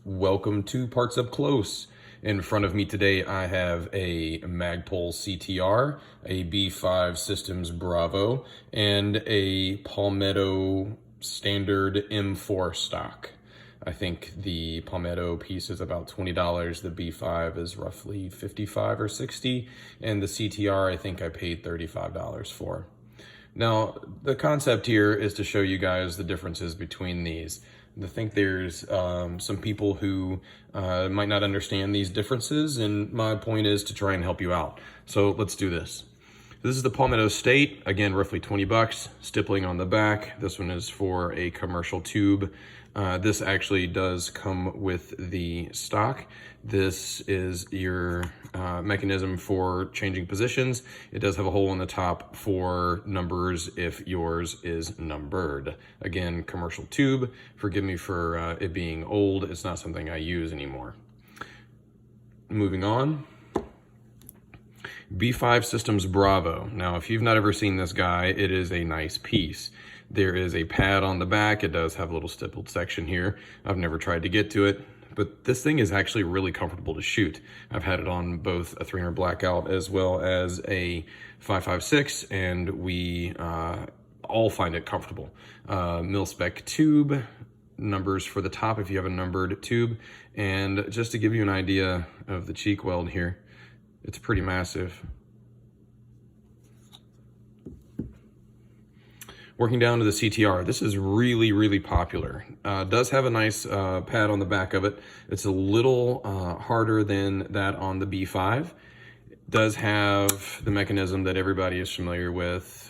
Welcome to Parts Up Close. In front of me today, I have a Magpul CTR, a B5 Systems Bravo, and a Palmetto standard M4 stock. I think the Palmetto piece is about $20, the B5 is roughly $55 or $60, and the CTR I think I paid $35 for. Now, the concept here is to show you guys the differences between these. I think there's some people who might not understand these differences, and my point is to try and help you out. So let's do this. This is the Palmetto State, again, roughly 20 bucks, stippling on the back. This one is for a commercial tube. This actually does come with the stock. This is your mechanism for changing positions. It does have a hole in the top for numbers if yours is numbered. Again, commercial tube. Forgive me for it being old. It's not something I use anymore. Moving on. B5 Systems Bravo. Now, if you've not ever seen this guy, it is a nice piece. There is a pad on the back. It does have a little stippled section here. I've never tried to get to it, but this thing is actually really comfortable to shoot. I've had it on both a 300 Blackout as well as a 5.56, and we all find it comfortable. Mil-spec tube, numbers for the top if you have a numbered tube, and just to give you an idea of the cheek weld here, it's pretty massive. Working down to the CTR, this is really, really popular. Does have a nice pad on the back of it. It's a little harder than that on the B5. Does have the mechanism that everybody is familiar with.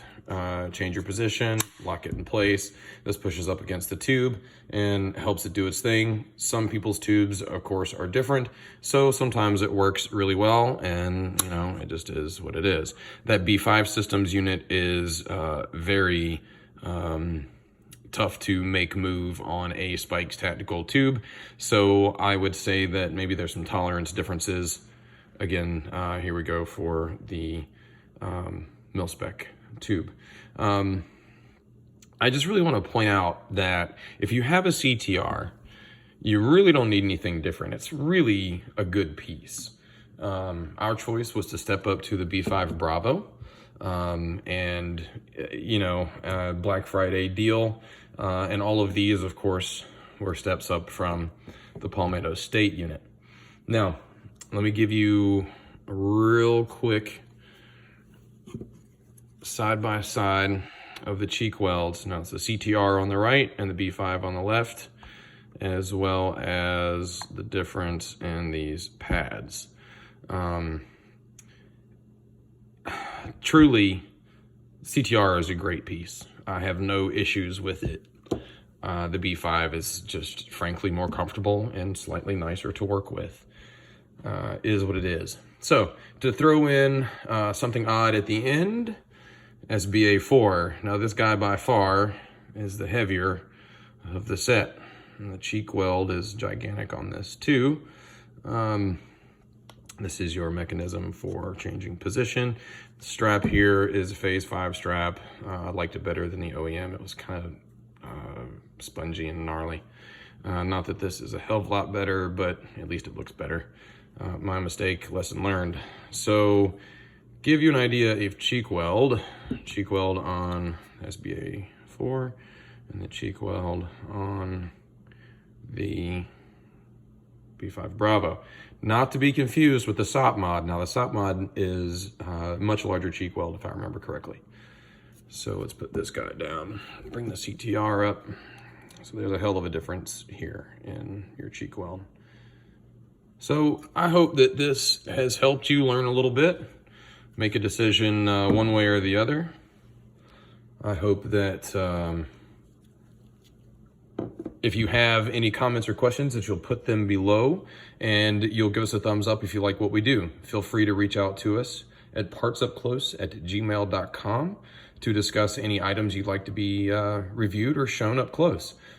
Change your position, lock it in place. This pushes up against the tube and helps it do its thing. Some people's tubes, of course, are different. So sometimes it works really well and, you know, it just is what it is. That B5 Systems unit is very tough to make move on a Spikes tactical tube. So I would say that maybe there's some tolerance differences. Again, here we go for the mil-spec tube. I just really want to point out that if you have a CTR, you really don't need anything different. It's really a good piece. Our choice was to step up to the B5 Bravo, and you know, Black Friday deal, and all of these, of course, were steps up from the Palmetto State unit. Now, let me give you a real quick side by side of the cheek welds. Now it's the CTR on the right and the B5 on the left, as well as the difference in these pads. Truly, CTR is a great piece. I have no issues with it. The B5 is just frankly more comfortable and slightly nicer to work with. Is what it is. So to throw in something odd at the end, SBA4. Now this guy by far is the heavier of the set. And the cheek weld is gigantic on this too. This is your mechanism for changing position. The strap here is a phase 5 strap. I liked it better than the OEM. It was kind of spongy and gnarly. Not that this is a hell of a lot better, but at least it looks better. My mistake, lesson learned. So give you an idea of cheek weld on SBA4 and the cheek weld on the B5 Bravo. Not to be confused with the SOP mod. Now the SOP mod is a much larger cheek weld if I remember correctly. So let's put this guy down, bring the CTR up. So there's a hell of a difference here in your cheek weld. So I hope that this has helped you learn a little bit. Make a decision one way or the other. I hope that if you have any comments or questions, that you'll put them below and you'll give us a thumbs up if you like what we do. Feel free to reach out to us at partsupclose@gmail.com to discuss any items you'd like to be reviewed or shown up close.